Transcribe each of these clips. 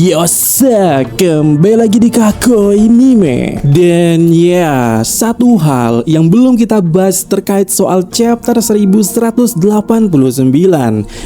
Yosa, kembali lagi di Kakoi Anime. Dan ya, satu hal yang belum kita bahas terkait soal chapter 1189,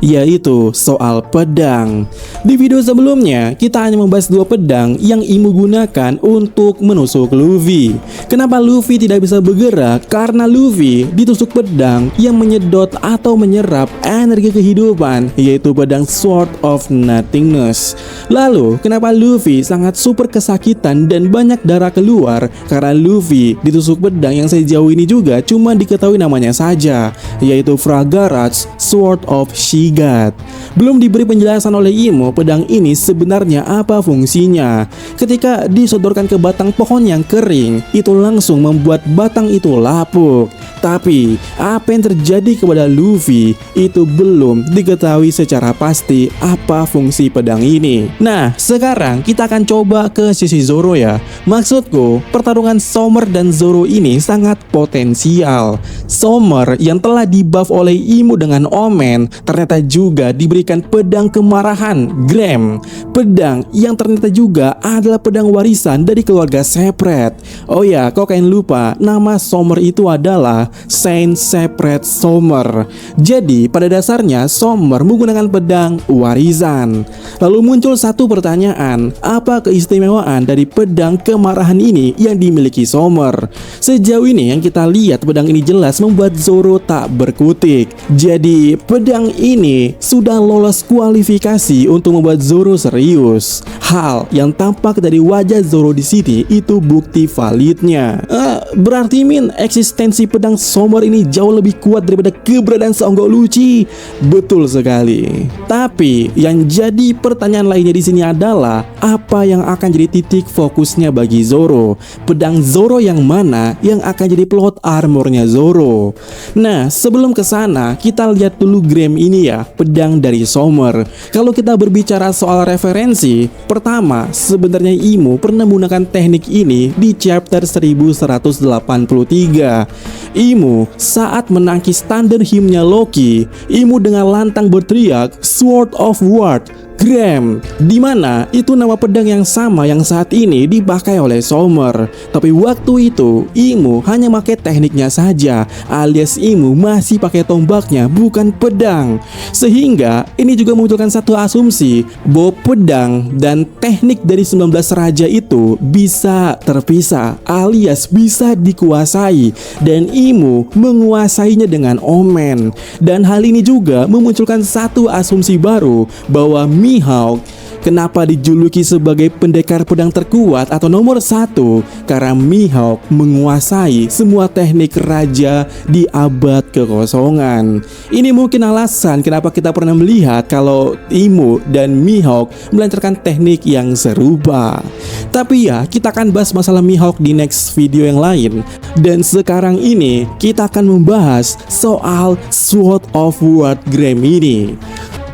yaitu soal pedang. Di video sebelumnya, kita hanya membahas dua pedang yang Imu gunakan untuk menusuk Luffy. Kenapa Luffy tidak bisa bergerak? Karena Luffy ditusuk pedang yang menyedot atau menyerap energi kehidupan, yaitu pedang Sword of Nothingness. Lalu, kenapa Luffy sangat super kesakitan dan banyak darah keluar? Karena Luffy ditusuk pedang yang sejauh ini juga cuma diketahui namanya saja, yaitu Fragarat's Sword of Shigat. Belum diberi penjelasan oleh Imu pedang ini sebenarnya apa fungsinya. Ketika disodorkan ke batang pohon yang kering, itu langsung membuat batang itu lapuk. Tapi, apa yang terjadi kepada Luffy itu belum diketahui secara pasti apa fungsi pedang ini. Nah, sekarang kita akan coba ke sisi Zoro ya. Maksudku, pertarungan Summer dan Zoro ini sangat potensial. Summer yang telah dibuff oleh Imu dengan Omen ternyata juga diberikan pedang kemarahan Graham. Pedang yang ternyata juga adalah pedang warisan dari keluarga Separate. Oh ya, kau kalian lupa, nama Summer itu adalah Saint Separate Summer. Jadi pada dasarnya Summer menggunakan pedang warisan. Lalu muncul satu pertanyaan, apa keistimewaan dari pedang kemarahan ini yang dimiliki Summer? Sejauh ini yang kita lihat pedang ini jelas membuat Zoro tak berkutik. Jadi pedang ini sudah lolos kualifikasi untuk membuat Zoro serius. Hal yang tampak dari wajah Zoro di sini itu bukti validnya. Berarti eksistensi pedang Summer ini jauh lebih kuat daripada keberadaan Songo Lucci. Betul sekali. Tapi yang jadi pertanyaan lainnya di sini adalah apa yang akan jadi titik fokusnya bagi Zoro? Pedang Zoro yang mana yang akan jadi plot armornya Zoro? Nah, sebelum ke sana kita lihat dulu Graham ini ya, pedang dari Summer. Kalau kita berbicara soal referensi, pertama sebenarnya Imu pernah menggunakan teknik ini di chapter 1183. Imu saat menangkis Thunder Hymn-nya Loki, Imu dengan lantang berteriak Sword of Ward Graham, dimana itu nama pedang yang sama yang saat ini dipakai oleh Summer. Tapi waktu itu Imu hanya pakai tekniknya saja, alias Imu masih pakai tombaknya bukan pedang. Sehingga ini juga memunculkan satu asumsi bahwa pedang dan teknik dari 19 raja itu bisa terpisah, alias bisa dikuasai, dan Imu menguasainya dengan Omen. Dan hal ini juga memunculkan satu asumsi baru bahwa Mihawk kenapa dijuluki sebagai pendekar pedang terkuat atau nomor satu? Karena Mihawk menguasai semua teknik raja di abad kekosongan. Ini mungkin alasan kenapa kita pernah melihat kalau Imu dan Mihawk melancarkan teknik yang serupa. Tapi ya, kita akan bahas masalah Mihawk di next video yang lain. Dan sekarang ini kita akan membahas soal Sword of Ward Graham ini.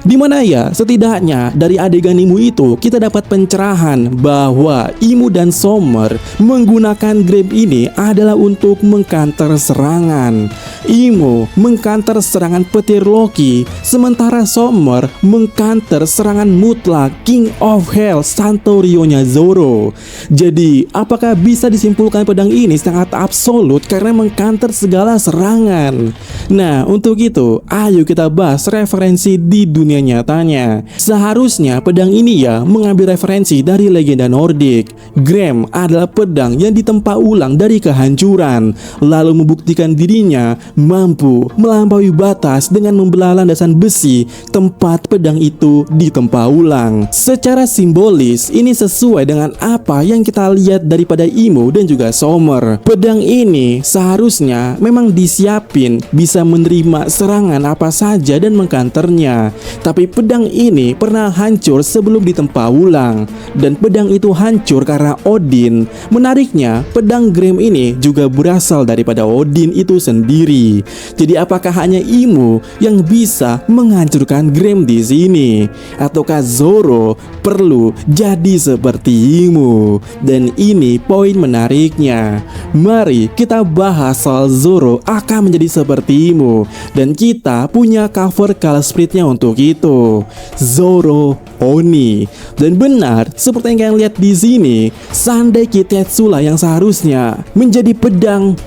Dimana ya, setidaknya dari adegan Imu itu kita dapat pencerahan bahwa Imu dan Summer menggunakan Graham ini adalah untuk mengcounter serangan. Imu mengcounter serangan petir Loki, sementara Summer mengcounter serangan mutlak King of Hell Santorio-nya Zoro. Jadi apakah bisa disimpulkan pedang ini sangat absolut karena mengcounter segala serangan? Nah, untuk itu ayo kita bahas referensi di dunia nyatanya. Seharusnya pedang ini ya mengambil referensi dari legenda Nordik. Graham adalah pedang yang ditempa ulang dari kehancuran, lalu membuktikan dirinya mampu melampaui batas dengan membelah landasan besi tempat pedang itu ditempa ulang. Secara simbolis ini sesuai dengan apa yang kita lihat daripada Imu dan juga Summer. Pedang ini seharusnya memang disiapin bisa menerima serangan apa saja dan mengkanternya. Tapi pedang ini pernah hancur sebelum ditempa ulang, dan pedang itu hancur karena Odin. Menariknya, pedang Graham ini juga berasal daripada Odin itu sendiri. Jadi apakah hanya Imu yang bisa menghancurkan Graham di sini? Ataukah Zoro perlu jadi seperti Imu? Dan ini poin menariknya. Mari kita bahas soal Zoro akan menjadi seperti Imu, dan kita punya cover Color Spirit-nya untuk itu, Zoro Oni. Dan benar, seperti yang kalian lihat di sini, Sandai Kitetsu lah yang seharusnya menjadi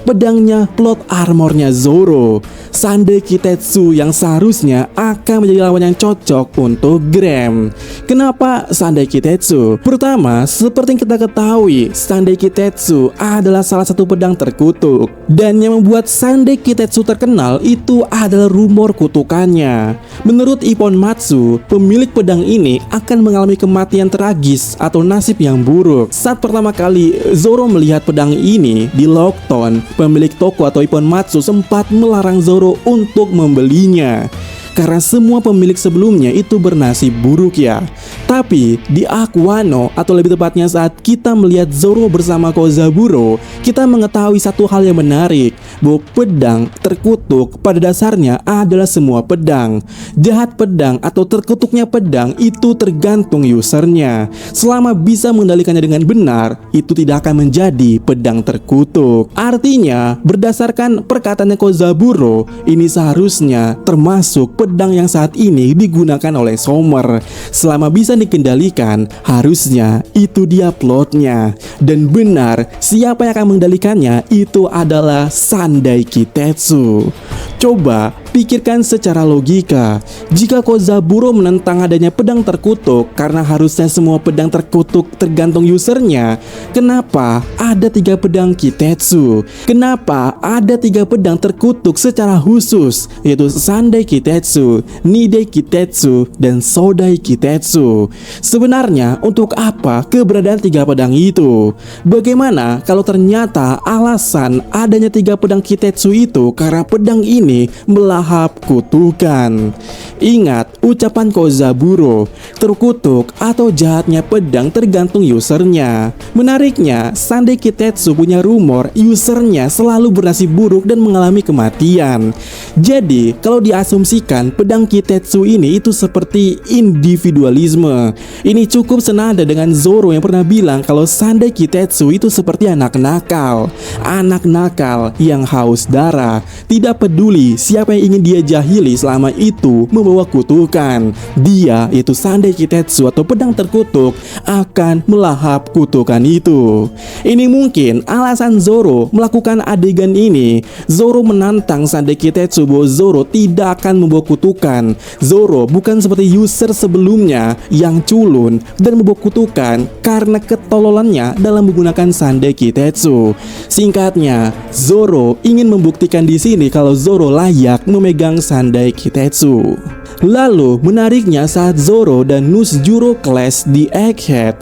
pedangnya plot armornya Zoro. Sandai Kitetsu yang seharusnya akan menjadi lawan yang cocok untuk Graham. Kenapa Sandai Kitetsu? Pertama, seperti yang kita ketahui, Sandai Kitetsu adalah salah satu pedang terkutuk. Dan yang membuat Sandai Kitetsu terkenal itu adalah rumor kutukannya. Menurut Ippon Matsu, pemilik pedang ini akan mengalami kematian tragis atau nasib yang buruk. Saat pertama kali Zoro melihat pedang ini di Lockton, pemilik toko atau Ippon Matsu sempat melarang Zoro untuk membelinya karena semua pemilik sebelumnya itu bernasib buruk ya. Tapi di Arc Wano, atau lebih tepatnya saat kita melihat Zoro bersama Kozaburo, kita mengetahui satu hal yang menarik, bahwa pedang terkutuk pada dasarnya adalah semua pedang. Jahat pedang atau terkutuknya pedang itu tergantung usernya. Selama bisa mengendalikannya dengan benar, itu tidak akan menjadi pedang terkutuk. Artinya, berdasarkan perkataannya Kozaburo, ini seharusnya termasuk pedang yang saat ini digunakan oleh Summer. Selama bisa dikendalikan, harusnya itu dia plotnya. Dan benar, siapa yang akan mengendalikannya itu adalah Sandai Kitetsu. Coba pikirkan secara logika. Jika Kozaburo menentang adanya pedang terkutuk karena harusnya semua pedang terkutuk tergantung usernya, kenapa ada 3 pedang Kitetsu? Kenapa ada 3 pedang terkutuk secara khusus, yaitu Sandai Kitetsu, Nidai Kitetsu, dan Sodai Kitetsu? Sebenarnya untuk apa keberadaan 3 pedang itu? Bagaimana kalau ternyata alasan adanya 3 pedang Kitetsu itu karena pedang ini melahap kutukan? Ingat ucapan Kozaburo, terkutuk atau jahatnya pedang tergantung usernya. Menariknya, Sandai Kitetsu punya rumor usernya selalu bernasib buruk dan mengalami kematian. Jadi kalau diasumsikan pedang Kitetsu ini itu seperti individualisme. Ini cukup senada dengan Zoro yang pernah bilang kalau Sandai Kitetsu itu seperti anak nakal. Anak nakal yang haus darah, tidak peduli siapa yang ingin dia jahili selama itu membawa kutukan. Dia, yaitu Sandai Kitetsu atau pedang terkutuk, akan melahap kutukan itu. Ini mungkin alasan Zoro melakukan adegan ini. Zoro menantang Sandai Kitetsu bahwa Zoro tidak akan membawa kutukan. Zoro bukan seperti user sebelumnya yang culun dan membawa kutukan karena ketololannya dalam menggunakan Sandai Kitetsu. Singkatnya, Zoro ingin membuktikan di sini kalau Zoro layak memegang Sandai Kitetsu. Lalu menariknya saat Zoro dan Nusjuro clash di Egghead,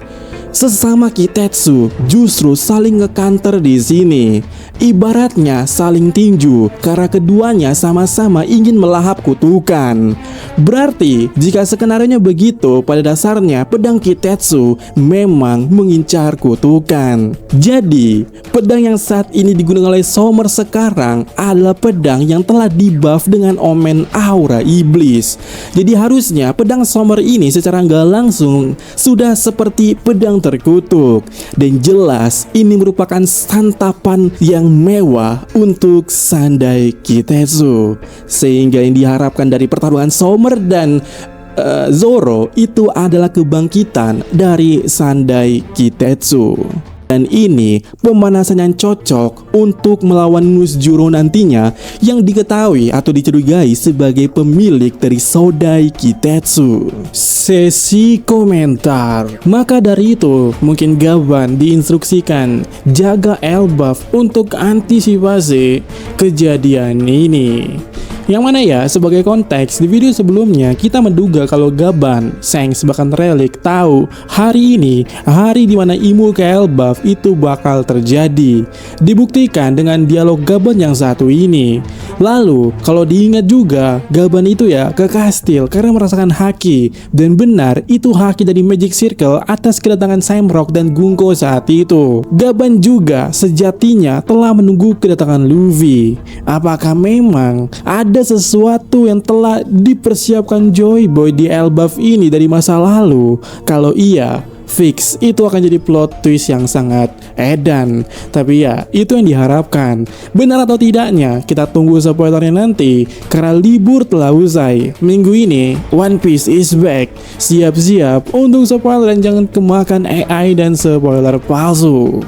sesama Kitetsu justru saling ngekanter di sini. Ibaratnya saling tinju karena keduanya sama-sama ingin melahap kutukan. Berarti jika skenarionya begitu, pada dasarnya pedang Kitetsu memang mengincar kutukan. Jadi pedang yang saat ini digunakan oleh Summer sekarang adalah pedang yang telah dibuff dengan omen aura iblis. Jadi harusnya pedang Summer ini secara nggak langsung sudah seperti pedang terkutuk. Dan jelas ini merupakan santapan yang mewah untuk Sandai Kitetsu. Sehingga yang diharapkan dari pertarungan Summer dan Zoro itu adalah kebangkitan dari Sandai Kitetsu. Dan ini pemanasan yang cocok untuk melawan Nusjuro nantinya, yang diketahui atau dicurigai sebagai pemilik dari Sodai Kitetsu. Sesi komentar. Maka dari itu, mungkin Gaban diinstruksikan jaga Elbaf untuk antisipasi kejadian ini. Yang mana ya, sebagai konteks, di video sebelumnya kita menduga kalau Gaban, Shanks, bahkan Relic tahu hari ini, hari dimana Ymir ke Elbaf itu bakal terjadi. Dibuktikan dengan dialog Gaban yang satu ini. Lalu, kalau diingat juga, Gaban itu ya ke kastil karena merasakan haki. Dan benar, itu haki dari Magic Circle atas kedatangan Samrock dan Gunko saat itu. Gaban juga sejatinya telah menunggu kedatangan Luffy. Apakah memang ada sesuatu yang telah dipersiapkan Joy Boy di Elbaf ini dari masa lalu? Kalau iya, fix itu akan jadi plot twist yang sangat edan. Tapi ya, itu yang diharapkan. Benar atau tidaknya, kita tunggu spoilernya nanti, karena libur telah usai. Minggu ini, One Piece is back. Siap-siap untuk spoiler dan jangan kemakan AI dan spoiler palsu.